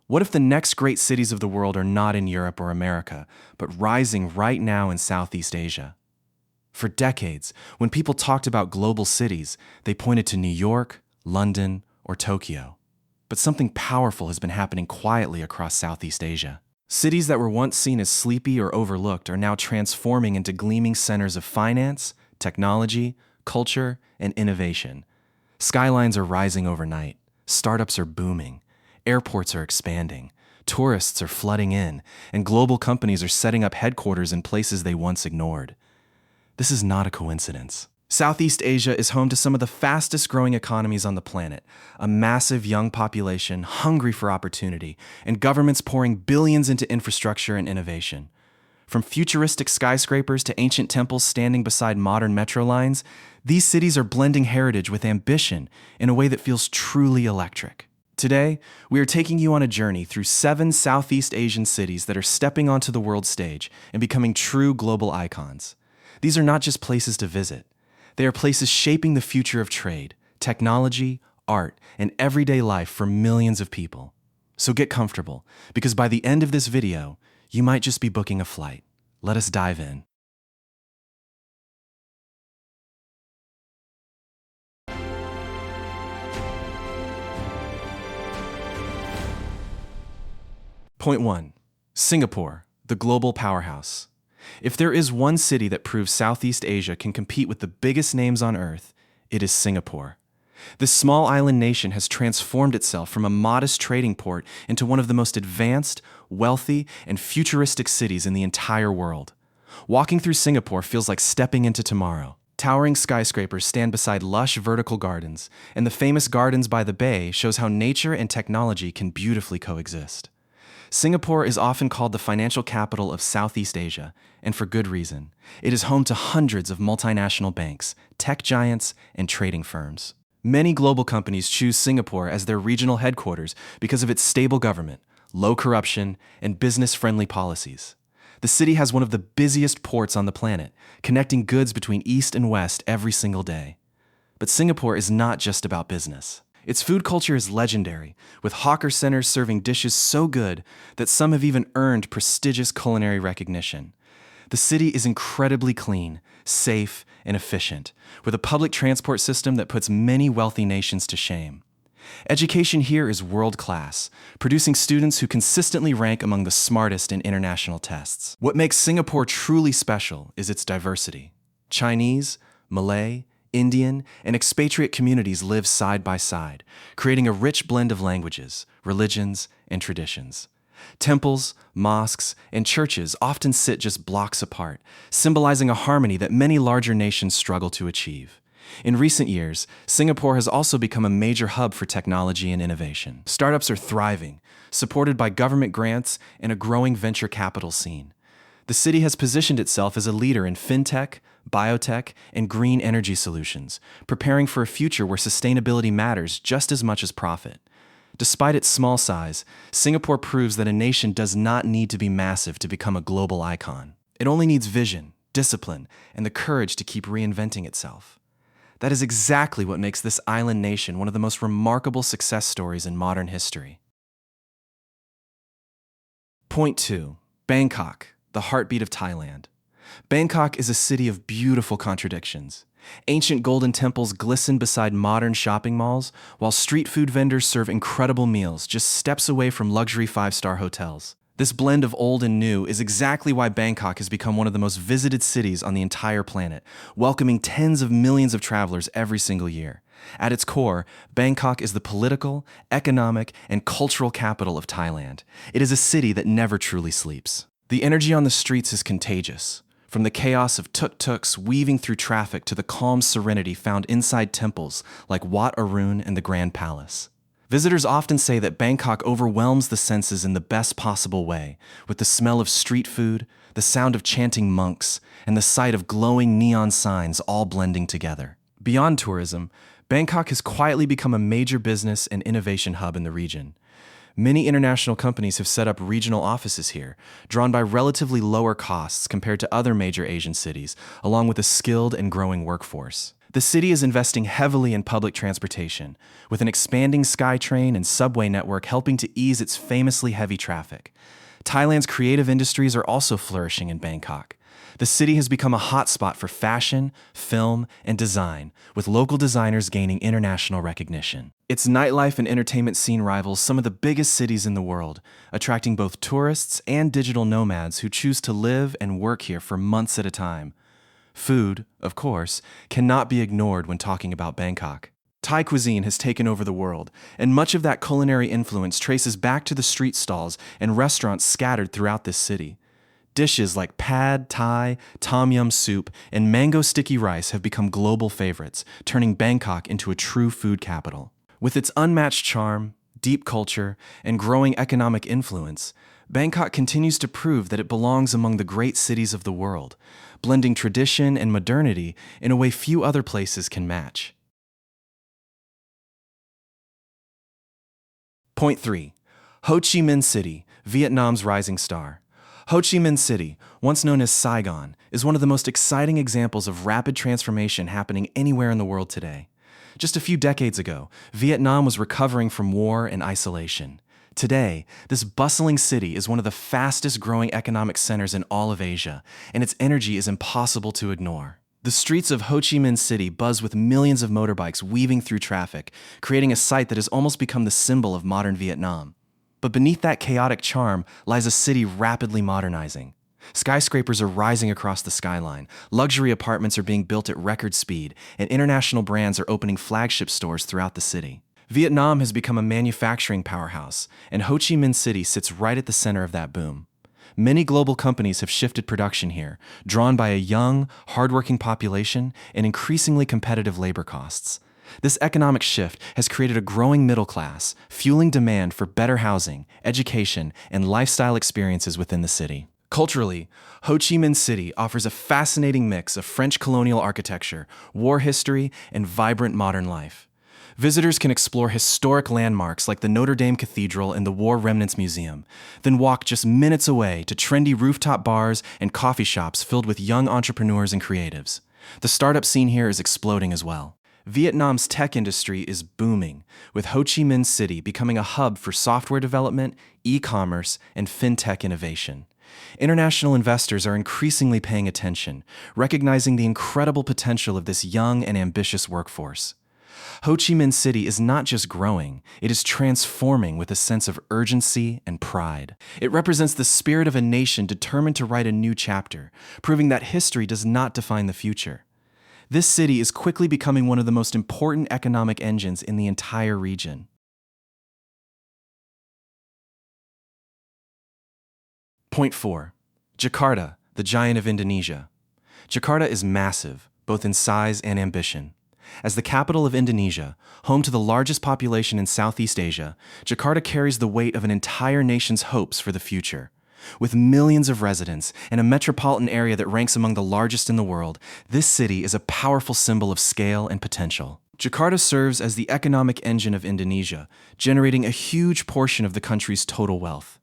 What if the next great cities of the world are not in Europe or America, but rising right now in Southeast Asia? For decades, when people talked about global cities, they pointed to New York, London, or Tokyo. But something powerful has been happening quietly across Southeast Asia. Cities that were once seen as sleepy or overlooked are now transforming into gleaming centers of finance, technology, culture, and innovation. Skylines are rising overnight. Startups are booming. Airports are expanding. Tourists are flooding in, and global companies are setting up headquarters in places they once ignored. This is not a coincidence. Southeast Asia is home to some of the fastest growing economies on the planet, a massive young population hungry for opportunity, and governments pouring billions into infrastructure and innovation. From futuristic skyscrapers to ancient temples standing beside modern metro lines, these cities are blending heritage with ambition in a way that feels truly electric. Today, we are taking you on a journey through 7 Southeast Asian cities that are stepping onto the world stage and becoming true global icons. These are not just places to visit. They are places shaping the future of trade, technology, art, and everyday life for millions of people. So get comfortable, because by the end of this video, you might just be booking a flight. Let us dive in. Point 1. Singapore, the global powerhouse. If there is one city that proves Southeast Asia can compete with the biggest names on Earth, it is Singapore. This small island nation has transformed itself from a modest trading port into one of the most advanced, wealthy, and futuristic cities in the entire world. Walking through Singapore feels like stepping into tomorrow. Towering skyscrapers stand beside lush vertical gardens, and the famous Gardens by the Bay shows how nature and technology can beautifully coexist. Singapore is often called the financial capital of Southeast Asia, and for good reason. It is home to hundreds of multinational banks, tech giants, and trading firms. Many global companies choose Singapore as their regional headquarters because of its stable government, low corruption, and business-friendly policies. The city has one of the busiest ports on the planet, connecting goods between East and West every single day. But Singapore is not just about business. Its food culture is legendary, with hawker centers serving dishes so good that some have even earned prestigious culinary recognition. The city is incredibly clean, safe, and efficient, with a public transport system that puts many wealthy nations to shame. Education here is world-class, producing students who consistently rank among the smartest in international tests. What makes Singapore truly special is its diversity. Chinese, Malay, Indian, and expatriate communities live side by side, creating a rich blend of languages, religions, and traditions. Temples, mosques, and churches often sit just blocks apart, symbolizing a harmony that many larger nations struggle to achieve. In recent years, Singapore has also become a major hub for technology and innovation. Startups are thriving, supported by government grants and a growing venture capital scene. The city has positioned itself as a leader in fintech, biotech, and green energy solutions, preparing for a future where sustainability matters just as much as profit. Despite its small size, Singapore proves that a nation does not need to be massive to become a global icon. It only needs vision, discipline, and the courage to keep reinventing itself. That is exactly what makes this island nation one of the most remarkable success stories in modern history. Point 2. Bangkok, the heartbeat of Thailand. Bangkok is a city of beautiful contradictions. Ancient golden temples glisten beside modern shopping malls, while street food vendors serve incredible meals just steps away from luxury 5-star hotels. This blend of old and new is exactly why Bangkok has become one of the most visited cities on the entire planet, welcoming tens of millions of travelers every single year. At its core, Bangkok is the political, economic, and cultural capital of Thailand. It is a city that never truly sleeps. The energy on the streets is contagious. From the chaos of tuk-tuks weaving through traffic to the calm serenity found inside temples like Wat Arun and the Grand Palace. Visitors often say that Bangkok overwhelms the senses in the best possible way, with the smell of street food, the sound of chanting monks, and the sight of glowing neon signs all blending together. Beyond tourism, Bangkok has quietly become a major business and innovation hub in the region. Many international companies have set up regional offices here, drawn by relatively lower costs compared to other major Asian cities, along with a skilled and growing workforce. The city is investing heavily in public transportation, with an expanding SkyTrain and subway network helping to ease its famously heavy traffic. Thailand's creative industries are also flourishing in Bangkok. The city has become a hotspot for fashion, film, and design, with local designers gaining international recognition. Its nightlife and entertainment scene rivals some of the biggest cities in the world, attracting both tourists and digital nomads who choose to live and work here for months at a time. Food, of course, cannot be ignored when talking about Bangkok. Thai cuisine has taken over the world, and much of that culinary influence traces back to the street stalls and restaurants scattered throughout this city. Dishes like pad Thai, tom yum soup, and mango sticky rice have become global favorites, turning Bangkok into a true food capital. With its unmatched charm, deep culture, and growing economic influence, Bangkok continues to prove that it belongs among the great cities of the world, blending tradition and modernity in a way few other places can match. Point 3. Ho Chi Minh City, Vietnam's rising star. Ho Chi Minh City, once known as Saigon, is one of the most exciting examples of rapid transformation happening anywhere in the world today. Just a few decades ago, Vietnam was recovering from war and isolation. Today, this bustling city is one of the fastest growing economic centers in all of Asia, and its energy is impossible to ignore. The streets of Ho Chi Minh City buzz with millions of motorbikes weaving through traffic, creating a sight that has almost become the symbol of modern Vietnam. But beneath that chaotic charm lies a city rapidly modernizing. Skyscrapers are rising across the skyline, luxury apartments are being built at record speed, and international brands are opening flagship stores throughout the city. Vietnam has become a manufacturing powerhouse, and Ho Chi Minh City sits right at the center of that boom. Many global companies have shifted production here, drawn by a young, hardworking population and increasingly competitive labor costs. This economic shift has created a growing middle class, fueling demand for better housing, education, and lifestyle experiences within the city. Culturally, Ho Chi Minh City offers a fascinating mix of French colonial architecture, war history, and vibrant modern life. Visitors can explore historic landmarks like the Notre Dame Cathedral and the War Remnants Museum, then walk just minutes away to trendy rooftop bars and coffee shops filled with young entrepreneurs and creatives. The startup scene here is exploding as well. Vietnam's tech industry is booming, with Ho Chi Minh City becoming a hub for software development, e-commerce, and fintech innovation. International investors are increasingly paying attention, recognizing the incredible potential of this young and ambitious workforce. Ho Chi Minh City is not just growing, it is transforming with a sense of urgency and pride. It represents the spirit of a nation determined to write a new chapter, proving that history does not define the future. This city is quickly becoming one of the most important economic engines in the entire region. Point 4. Jakarta, the giant of Indonesia. Jakarta is massive, both in size and ambition. As the capital of Indonesia, home to the largest population in Southeast Asia, Jakarta carries the weight of an entire nation's hopes for the future. With millions of residents and a metropolitan area that ranks among the largest in the world, this city is a powerful symbol of scale and potential. Jakarta serves as the economic engine of Indonesia, generating a huge portion of the country's total wealth.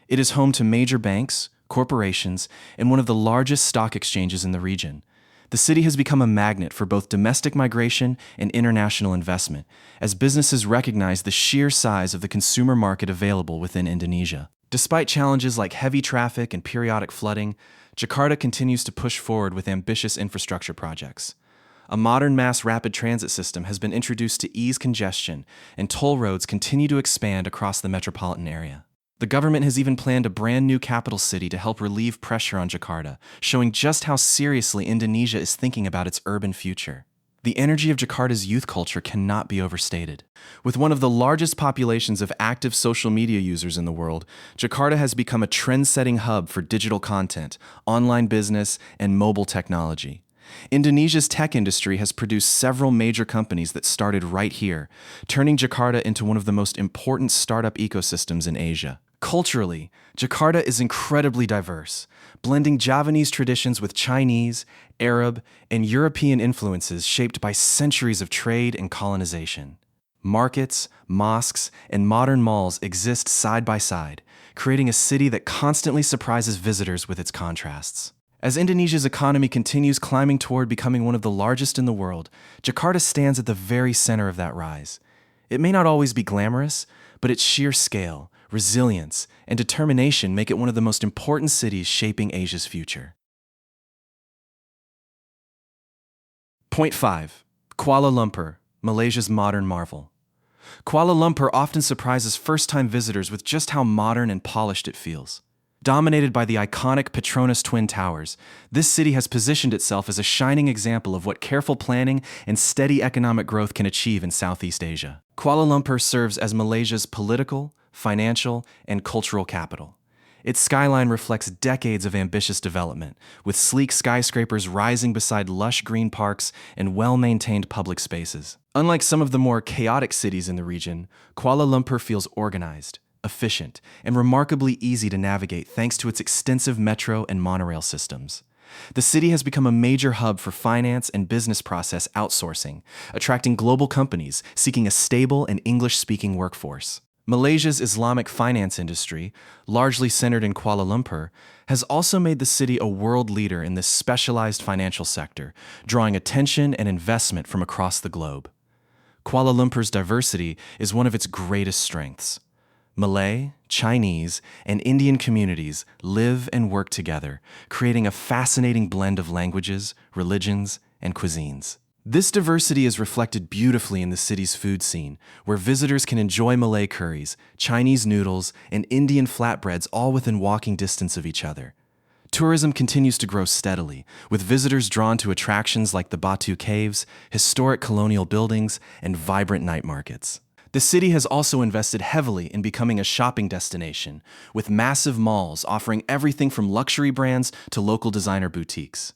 It is home to major banks, corporations, and one of the largest stock exchanges in the region. The city has become a magnet for both domestic migration and international investment, as businesses recognize the sheer size of the consumer market available within Indonesia. Despite challenges like heavy traffic and periodic flooding, Jakarta continues to push forward with ambitious infrastructure projects. A modern mass rapid transit system has been introduced to ease congestion, and toll roads continue to expand across the metropolitan area. The government has even planned a brand new capital city to help relieve pressure on Jakarta, showing just how seriously Indonesia is thinking about its urban future. The energy of Jakarta's youth culture cannot be overstated. With one of the largest populations of active social media users in the world, Jakarta has become a trend-setting hub for digital content, online business, and mobile technology. Indonesia's tech industry has produced several major companies that started right here, turning Jakarta into one of the most important startup ecosystems in Asia. Culturally, Jakarta is incredibly diverse, blending Javanese traditions with Chinese, Arab, and European influences shaped by centuries of trade and colonization. Markets, mosques, and modern malls exist side by side, creating a city that constantly surprises visitors with its contrasts. As Indonesia's economy continues climbing toward becoming one of the largest in the world, Jakarta stands at the very center of that rise. It may not always be glamorous, but its sheer scale, resilience, and determination make it one of the most important cities shaping Asia's future. Point 5. Kuala Lumpur, Malaysia's modern marvel. Kuala Lumpur often surprises first-time visitors with just how modern and polished it feels. Dominated by the iconic Petronas Twin Towers, this city has positioned itself as a shining example of what careful planning and steady economic growth can achieve in Southeast Asia. Kuala Lumpur serves as Malaysia's political, financial, and cultural capital. Its skyline reflects decades of ambitious development, with sleek skyscrapers rising beside lush green parks and well-maintained public spaces. Unlike some of the more chaotic cities in the region, Kuala Lumpur feels organized, efficient, and remarkably easy to navigate thanks to its extensive metro and monorail systems. The city has become a major hub for finance and business process outsourcing, attracting global companies seeking a stable and English-speaking workforce. Malaysia's Islamic finance industry, largely centered in Kuala Lumpur, has also made the city a world leader in this specialized financial sector, drawing attention and investment from across the globe. Kuala Lumpur's diversity is one of its greatest strengths. Malay, Chinese, and Indian communities live and work together, creating a fascinating blend of languages, religions, and cuisines. This diversity is reflected beautifully in the city's food scene, where visitors can enjoy Malay curries, Chinese noodles, and Indian flatbreads all within walking distance of each other. Tourism continues to grow steadily, with visitors drawn to attractions like the Batu Caves, historic colonial buildings, and vibrant night markets. The city has also invested heavily in becoming a shopping destination, with massive malls offering everything from luxury brands to local designer boutiques.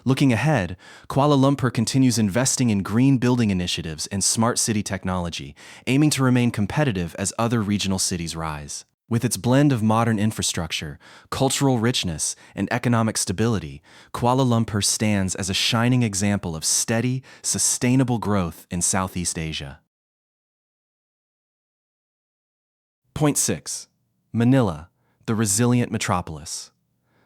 Looking ahead, Kuala Lumpur continues investing in green building initiatives and smart city technology, aiming to remain competitive as other regional cities rise. With its blend of modern infrastructure, cultural richness, and economic stability, Kuala Lumpur stands as a shining example of steady, sustainable growth in Southeast Asia. Point 6. Manila, the resilient metropolis.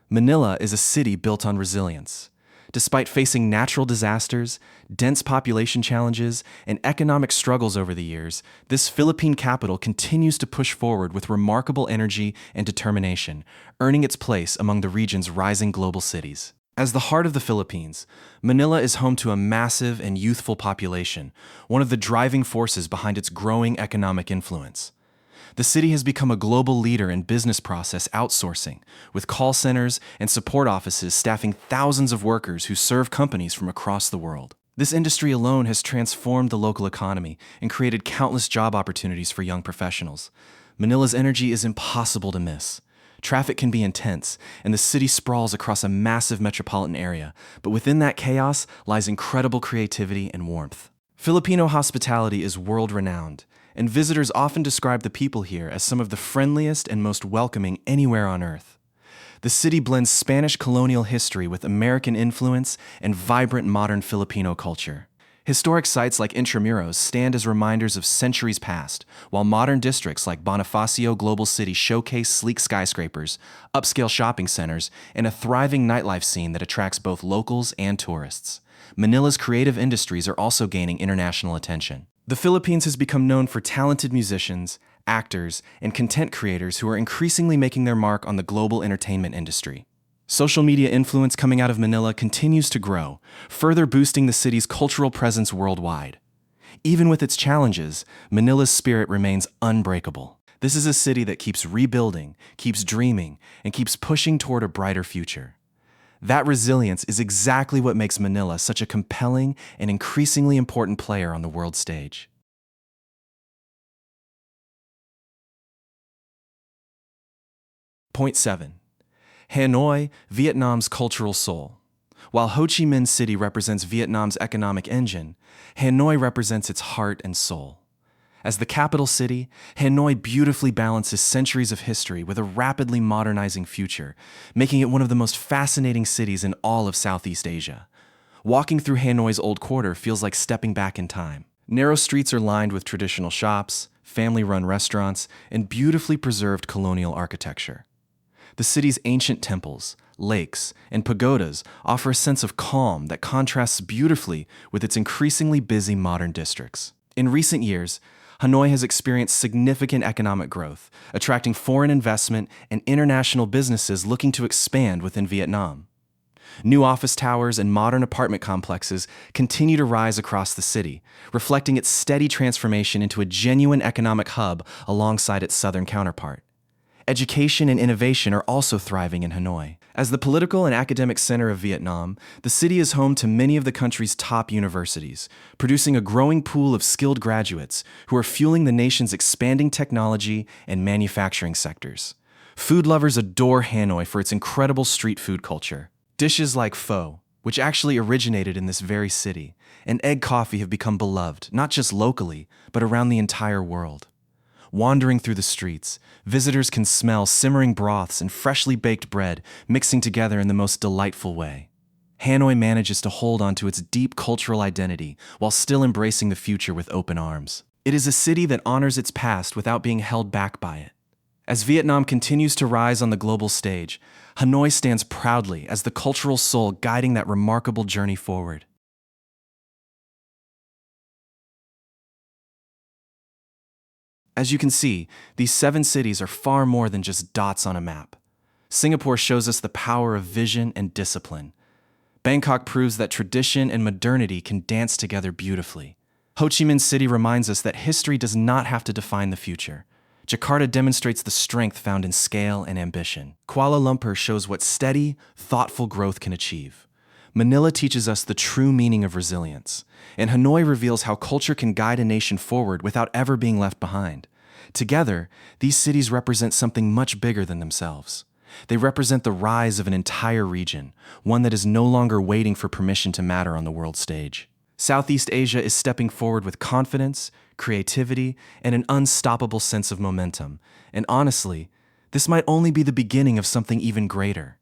Manila is a city built on resilience. Despite facing natural disasters, dense population challenges, and economic struggles over the years, this Philippine capital continues to push forward with remarkable energy and determination, earning its place among the region's rising global cities. As the heart of the Philippines, Manila is home to a massive and youthful population, one of the driving forces behind its growing economic influence. The city has become a global leader in business process outsourcing, with call centers and support offices staffing thousands of workers who serve companies from across the world. This industry alone has transformed the local economy and created countless job opportunities for young professionals. Manila's energy is impossible to miss. Traffic can be intense, and the city sprawls across a massive metropolitan area, but within that chaos lies incredible creativity and warmth. Filipino hospitality is world-renowned, and visitors often describe the people here as some of the friendliest and most welcoming anywhere on Earth. The city blends Spanish colonial history with American influence and vibrant modern Filipino culture. Historic sites like Intramuros stand as reminders of centuries past, while modern districts like Bonifacio Global City showcase sleek skyscrapers, upscale shopping centers, and a thriving nightlife scene that attracts both locals and tourists. Manila's creative industries are also gaining international attention. The Philippines has become known for talented musicians, actors, and content creators who are increasingly making their mark on the global entertainment industry. Social media influence coming out of Manila continues to grow, further boosting the city's cultural presence worldwide. Even with its challenges, Manila's spirit remains unbreakable. This is a city that keeps rebuilding, keeps dreaming, and keeps pushing toward a brighter future. That resilience is exactly what makes Manila such a compelling and increasingly important player on the world stage. Point 7. Hanoi, Vietnam's cultural soul. While Ho Chi Minh City represents Vietnam's economic engine, Hanoi represents its heart and soul. As the capital city, Hanoi beautifully balances centuries of history with a rapidly modernizing future, making it one of the most fascinating cities in all of Southeast Asia. Walking through Hanoi's Old Quarter feels like stepping back in time. Narrow streets are lined with traditional shops, family-run restaurants, and beautifully preserved colonial architecture. The city's ancient temples, lakes, and pagodas offer a sense of calm that contrasts beautifully with its increasingly busy modern districts. In recent years, Hanoi has experienced significant economic growth, attracting foreign investment and international businesses looking to expand within Vietnam. New office towers and modern apartment complexes continue to rise across the city, reflecting its steady transformation into a genuine economic hub alongside its southern counterpart. Education and innovation are also thriving in Hanoi. As the political and academic center of Vietnam, the city is home to many of the country's top universities, producing a growing pool of skilled graduates who are fueling the nation's expanding technology and manufacturing sectors. Food lovers adore Hanoi for its incredible street food culture. Dishes like pho, which actually originated in this very city, and egg coffee have become beloved, not just locally, but around the entire world. Wandering through the streets, visitors can smell simmering broths and freshly baked bread mixing together in the most delightful way. Hanoi manages to hold on to its deep cultural identity while still embracing the future with open arms. It is a city that honors its past without being held back by it. As Vietnam continues to rise on the global stage, Hanoi stands proudly as the cultural soul guiding that remarkable journey forward. As you can see, these 7 cities are far more than just dots on a map. Singapore shows us the power of vision and discipline. Bangkok proves that tradition and modernity can dance together beautifully. Ho Chi Minh City reminds us that history does not have to define the future. Jakarta demonstrates the strength found in scale and ambition. Kuala Lumpur shows what steady, thoughtful growth can achieve. Manila teaches us the true meaning of resilience, and Hanoi reveals how culture can guide a nation forward without ever being left behind. Together, these cities represent something much bigger than themselves. They represent the rise of an entire region, one that is no longer waiting for permission to matter on the world stage. Southeast Asia is stepping forward with confidence, creativity, and an unstoppable sense of momentum. And honestly, this might only be the beginning of something even greater.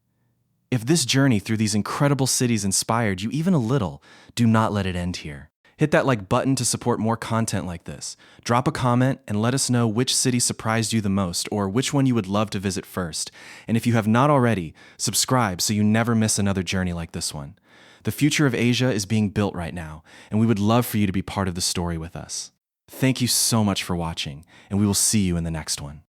If this journey through these incredible cities inspired you even a little, do not let it end here. Hit that like button to support more content like this. Drop a comment and let us know which city surprised you the most or which one you would love to visit first. And if you have not already, subscribe so you never miss another journey like this one. The future of Asia is being built right now, and we would love for you to be part of the story with us. Thank you so much for watching, and we will see you in the next one.